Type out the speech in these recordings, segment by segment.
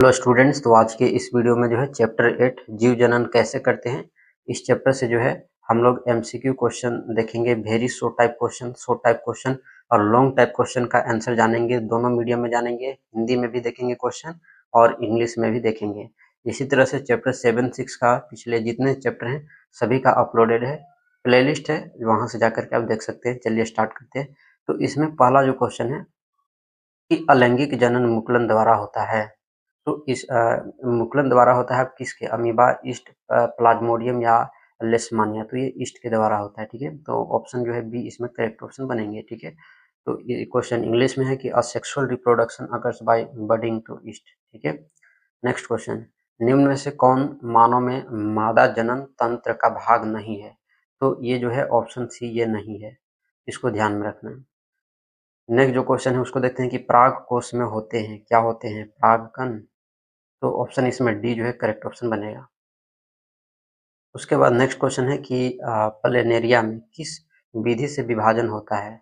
Hello students, तो आज के इस वीडियो में जो है चैप्टर 8 जीव जनन कैसे करते हैं, इस चैप्टर से जो है हम लोग एमसीक्यू क्वेश्चन देखेंगे। वेरी शॉर्ट टाइप क्वेश्चन और लॉन्ग टाइप क्वेश्चन का आंसर जानेंगे। दोनों मीडियम में जानेंगे, हिंदी में भी देखेंगे क्वेश्चन और इंग्लिश में भी देखेंगे। इसी तरह से चैप्टर 7, 6 का पिछले जितने चैप्टर हैं सभी का अपलोडेड है, प्लेलिस्ट है, वहाँ से जाकर के आप देख सकते हैं। चलिए स्टार्ट करते हैं। तो इसमें पहला जो क्वेश्चन है कि अलैंगिक जनन मुकुलन द्वारा होता है। तो इस मुकुलन द्वारा होता है किसके? अमीबा, ईस्ट, प्लाज्मोडियम या लेशमानिया। तो ये ईस्ट के द्वारा होता है, ठीक है। तो ऑप्शन जो है बी इसमें करेक्ट ऑप्शन बनेंगे, ठीक है। तो ये क्वेश्चन इंग्लिश में है कि asexual reproduction occurs by budding to yeast, ठीक है। नेक्स्ट क्वेश्चन, निम्न में से कौन मानव में मादा जनन तंत्र का भाग नहीं है? तो ये जो है ऑप्शन सी ये नहीं है, इसको ध्यान में रखना है। नेक्स्ट जो क्वेश्चन है उसको देखते हैं कि पराग कोश में होते हैं, क्या होते हैं? परागकण। तो ऑप्शन इसमें डी जो है करेक्ट ऑप्शन बनेगा। उसके बाद नेक्स्ट क्वेश्चन है कि प्लेनेरिया में किस विधि से विभाजन होता है?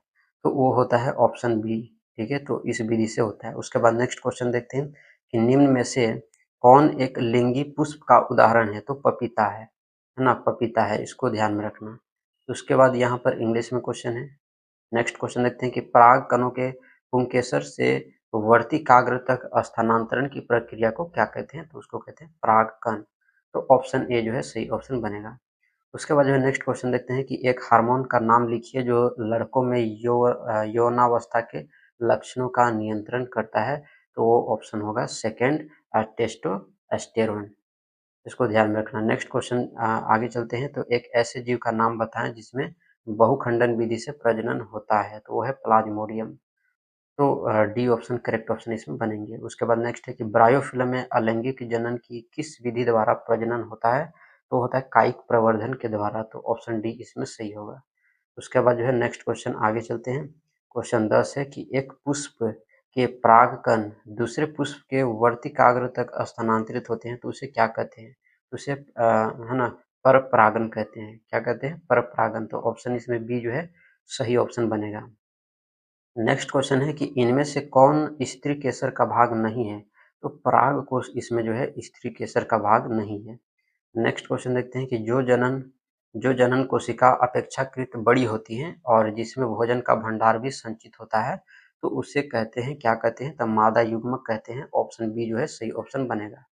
तो वो होता है ऑप्शन बी, ठीक है। तो इस विधि से होता है। उसके बाद नेक्स्ट क्वेश्चन देखते हैं कि निम्न में से कौन एक लिंगी पुष्प का उदाहरण है? तो पपीता है ना, पपीता है, इसको ध्यान में रखना। उसके बाद यहाँ पर इंग्लिश में क्वेश्चन है। नेक्स्ट क्वेश्चन देखते हैं कि पराग कणों के पुंकेसर से वर्तिकाग्र तक स्थानांतरण की प्रक्रिया को क्या कहते हैं? तो उसको कहते हैं परागकण। तो ऑप्शन ए जो है सही ऑप्शन बनेगा। उसके बाद जो है नेक्स्ट क्वेश्चन देखते हैं कि एक हार्मोन का नाम लिखिए जो लड़कों में यौनावस्था के लक्षणों का नियंत्रण करता है। तो वो ऑप्शन होगा सेकेंड, टेस्टोस्टेरोन। इसको ध्यान में रखना। नेक्स्ट क्वेश्चन आगे चलते हैं। तो एक ऐसे जीव का नाम बताएं जिसमें बहुखंडन विधि से प्रजनन होता है। तो वो है प्लाज्मोडियम। तो डी ऑप्शन करेक्ट ऑप्शन इसमें बनेंगे। उसके बाद नेक्स्ट है कि ब्रायोफिल्म में अलैंगिक जनन की किस विधि द्वारा प्रजनन होता है? तो होता है कायिक प्रवर्धन के द्वारा। तो ऑप्शन डी इसमें सही होगा। उसके बाद जो है नेक्स्ट क्वेश्चन आगे चलते हैं। क्वेश्चन 10 है कि एक पुष्प के परागकण दूसरे पुष्प के वर्तिकाग्र तक स्थानांतरित होते हैं तो उसे क्या कहते हैं? तो उसे है ना पर परागन कहते हैं। क्या कहते हैं? पर परागन। तो ऑप्शन इसमें बी जो है सही ऑप्शन बनेगा। नेक्स्ट क्वेश्चन है कि इनमें से कौन स्त्री केसर का भाग नहीं है? तो पराग कोश इसमें जो है स्त्री केसर का भाग नहीं है। नेक्स्ट क्वेश्चन देखते हैं कि जो जनन कोशिका अपेक्षाकृत बड़ी होती है और जिसमें भोजन का भंडार भी संचित होता है तो उसे कहते हैं, क्या कहते हैं? तो मादा युग्मक कहते हैं। ऑप्शन बी जो है सही ऑप्शन बनेगा।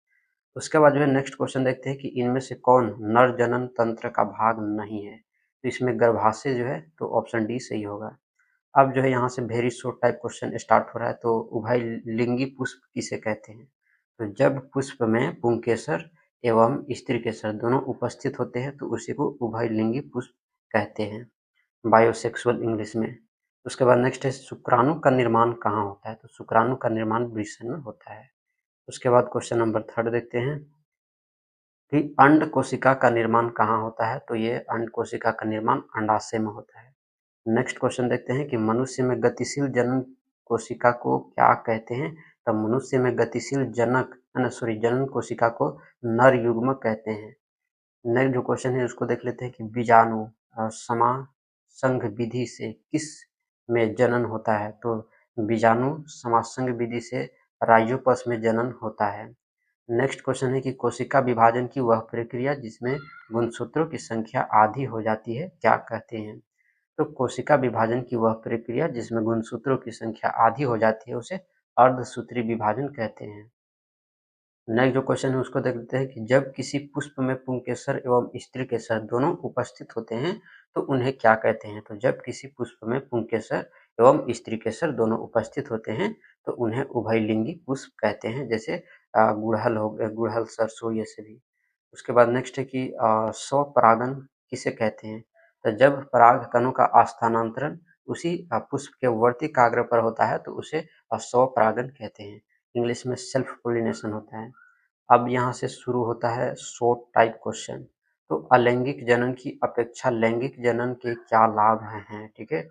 उसके बाद जो है नेक्स्ट क्वेश्चन देखते हैं कि इनमें से कौन नर जनन तंत्र का भाग नहीं है? तो इसमें गर्भाशय जो है, तो ऑप्शन डी सही होगा। अब जो है यहाँ से very short type question start हो रहा है। तो उभयलिंगी पुष्प किसे कहते हैं? तो जब पुष्प में पुंकेसर एवं स्त्री केसर दोनों उपस्थित होते हैं तो उसी को उभयलिंगी पुष्प कहते हैं, बायोसेक्सुअल इंग्लिश में। उसके बाद नेक्स्ट है शुक्राणु का निर्माण कहाँ होता है? तो शुक्राणु का निर्माण वृषण में होता है। उसके बाद क्वेश्चन नंबर 3 देखते हैं कि अंड कोशिका का निर्माण कहाँ होता है? तो ये अंड कोशिका का निर्माण अंडाशय में होता है। नेक्स्ट क्वेश्चन देखते हैं कि मनुष्य में गतिशील जनन कोशिका को क्या कहते हैं? तो मनुष्य में गतिशील जनन कोशिका को नर युग्मक कहते हैं। नेक्स्ट जो क्वेश्चन है उसको देख लेते हैं कि बीजाणु समासंग विधि से किस में जनन होता है? तो बीजाणु समासंग विधि से राइजोपस में जनन होता है। नेक्स्ट क्वेश्चन है कि कोशिका विभाजन की वह प्रक्रिया जिसमें गुणसूत्रों की संख्या आधी हो जाती है, क्या कहते हैं? तो कोशिका विभाजन की वह प्रक्रिया जिसमें गुणसूत्रों की संख्या आधी हो जाती है उसे अर्धसूत्री विभाजन कहते हैं। नेक्स्ट जो क्वेश्चन है उसको देख लेते हैं कि जब किसी पुष्प में पुंकेसर एवं स्त्री केसर दोनों उपस्थित होते हैं तो उन्हें क्या कहते हैं? तो जब किसी पुष्प में पुंकेसर एवं स्त्री केसर दोनों उपस्थित होते हैं तो उन्हें उभयलिंगी पुष्प कहते हैं, जैसे गुड़हल हो गया, गुड़हल, सरसों, ये सभी। उसके बाद नेक्स्ट है कि स्वपरागन किसे कहते हैं? तो जब पराग कणों का स्थानांतरण उसी पुष्प के वर्तिकाग्र पर होता है तो उसे स्वपरागन कहते हैं। इंग्लिश में सेल्फ पोलिनेशन होता है। अब यहाँ से शुरू होता है शॉर्ट टाइप क्वेश्चन। तो अलैंगिक जनन की अपेक्षा लैंगिक जनन के क्या लाभ हैं? ठीक है।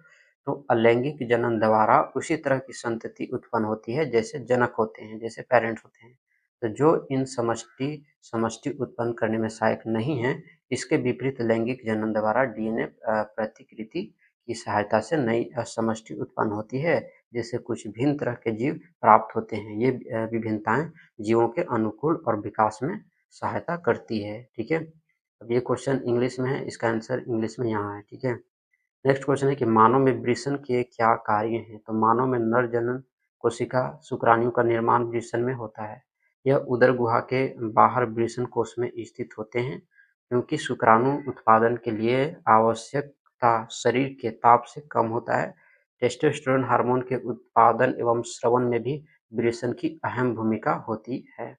तो अलैंगिक जनन द्वारा उसी तरह की संतति उत्पन्न होती है जैसे जनक होते हैं, जैसे पेरेंट्स होते हैं। तो जो इन समष्टि समष्टि उत्पन्न करने में सहायक नहीं है, इसके विपरीत लैंगिक जनन द्वारा डीएनए प्रतिकृति की सहायता से नई समष्टि उत्पन्न होती है जैसे कुछ भिन्न तरह के जीव प्राप्त होते हैं। ये विभिन्नताएं जीवों के अनुकूल और विकास में सहायता करती है। ठीक है, अब ये क्वेश्चन इंग्लिश में है, इसका आंसर इंग्लिश में यहाँ है। ठीक है, नेक्स्ट क्वेश्चन है कि मानव में वृषण के क्या कार्य हैं। तो मानव में नर जनन कोशिका शुक्राणु का निर्माण वृषण में होता है। यह उदर गुहा के बाहर वृषण कोश में स्थित होते हैं, क्योंकि शुक्राणु उत्पादन के लिए आवश्यकता शरीर के ताप से कम होता है। टेस्टोस्टेरोन हार्मोन के उत्पादन एवं स्रवण में भी वृषण की अहम भूमिका होती है।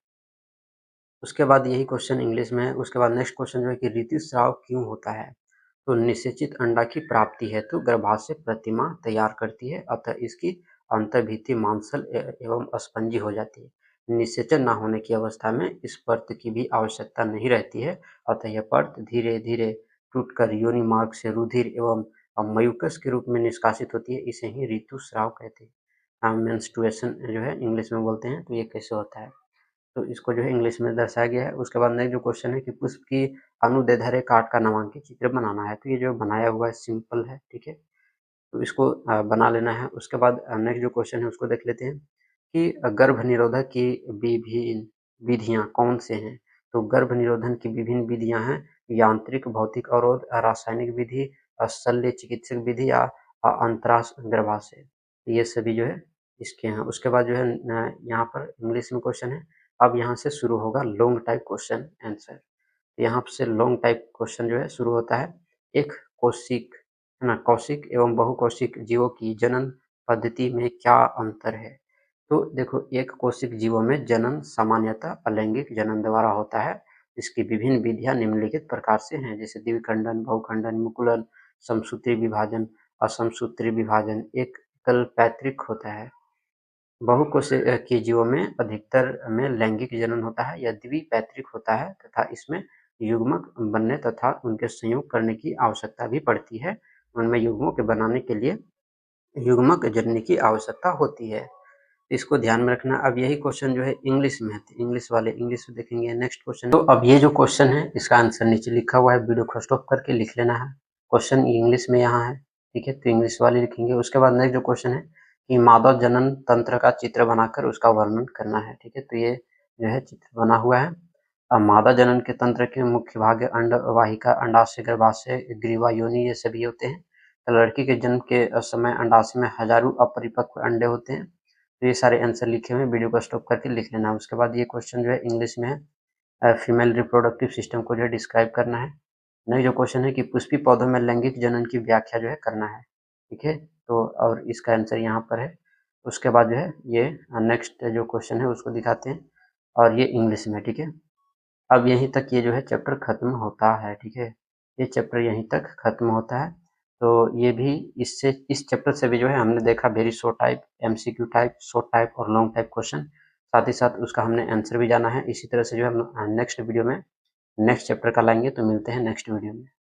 उसके बाद यही क्वेश्चन इंग्लिश में है। उसके बाद नेक्स्ट क्वेश्चन जो है कि ऋतुस्राव क्यों होता है। तो निषेचित अंडा की प्राप्ति हेतु गर्भाशय प्रतिमा तैयार करती है, अतः इसकी अंतर्भित्ति मांसल एवं स्पंजी हो जाती है। निषेचन न होने की अवस्था में इस परत की भी आवश्यकता नहीं रहती है, अतः यह परत धीरे धीरे टूटकर योनि मार्ग से रुधिर एवं मयूकस के रूप में निष्कासित होती है। इसे ही ऋतुस्राव कहते हैं। मेंस्ट्रुएशन जो है इंग्लिश में बोलते हैं। तो ये कैसे होता है, तो इसको जो है इंग्लिश में दर्शाया गया है। उसके बाद नेक्स्ट जो क्वेश्चन है कि पुष्प की अनुदैर्ध्य काट का नामांकित चित्र बनाना है। तो ये जो बनाया हुआ है सिंपल है। ठीक है, तो इसको बना लेना है। उसके बाद नेक्स्ट जो क्वेश्चन है उसको देख लेते हैं कि गर्भ निरोधक की विभिन्न विधियां कौन से हैं। तो गर्भ निरोधन की विभिन्न विधियां हैं यांत्रिक, भौतिक अवरोध, रासायनिक विधि, शल्य चिकित्सक विधि या अंतराश गर्भाशय। ये सभी जो है इसके हैं। उसके बाद जो है यहाँ पर इंग्लिश में क्वेश्चन है। अब यहाँ से शुरू होगा लॉन्ग टाइप क्वेश्चन आंसर। यहाँ से लॉन्ग टाइप क्वेश्चन जो है शुरू होता है। एक कोशिक है ना, कौशिक एवं बहुकोशिक जीवों की जनन पद्धति में क्या अंतर है। तो देखो, एक कोशिक जीवों में जनन सामान्यतः अलैंगिक जनन द्वारा होता है। इसकी विभिन्न विधियां निम्नलिखित प्रकार से हैं, जैसे द्विखंडन, बहुखंडन, मुकुलन, समसूत्री विभाजन, असमसूत्री विभाजन। एक एकल पैतृक होता है। बहुकोशिकीय जीवों में अधिकतर में लैंगिक जनन होता है। यह द्विपैतृक होता है तथा इसमें युग्मक बनने तथा उनके संयोग करने की आवश्यकता भी पड़ती है। उनमें युग्मों के बनाने के लिए युग्मक जननी की आवश्यकता होती है। इसको ध्यान में रखना। अब यही क्वेश्चन जो है इंग्लिश में है, तो इंग्लिश वाले इंग्लिश में देखेंगे। नेक्स्ट क्वेश्चन, तो अब ये जो क्वेश्चन है इसका आंसर नीचे लिखा हुआ है, वीडियो को स्टॉप करके लिख लेना है। क्वेश्चन इंग्लिश में यहाँ है। ठीक है, तो इंग्लिश वाले लिखेंगे। उसके बाद नेक्स्ट जो क्वेश्चन है कि मादा जनन तंत्र का चित्र बनाकर उसका वर्णन करना है। ठीक है, तो ये जो है चित्र बना हुआ है। अब मादा जनन के तंत्र के मुख्य भाग अंड वाहिका, अंडाशय, गर्भाशय, ग्रीवा, योनि, ये सभी होते हैं। तो लड़की के जन्म के समय अंडाशय में हजारों अपरिपक्व अंडे होते हैं। तो ये सारे आंसर लिखे हुए हैं, वीडियो को स्टॉप करके लिख लेना। उसके बाद ये क्वेश्चन जो है इंग्लिश में है, फीमेल रिप्रोडक्टिव सिस्टम को जो है डिस्क्राइब करना है। नेक्स्ट जो क्वेश्चन है कि पुष्पी पौधों में लैंगिक जनन की व्याख्या जो है करना है। ठीक है, तो और इसका आंसर यहाँ पर है। उसके बाद जो है ये नेक्स्ट जो क्वेश्चन है उसको दिखाते हैं, और ये इंग्लिश में। ठीक है, अब यहीं तक ये जो है चैप्टर खत्म होता है। ठीक है, ये चैप्टर यहीं तक खत्म होता है। तो ये भी इससे इस चैप्टर से भी जो है हमने देखा very short type, MCQ type, short type और लॉन्ग टाइप क्वेश्चन। साथ ही साथ उसका हमने आंसर भी जाना है। इसी तरह से जो है हम नेक्स्ट वीडियो में नेक्स्ट चैप्टर का लाएंगे। तो मिलते हैं नेक्स्ट वीडियो में।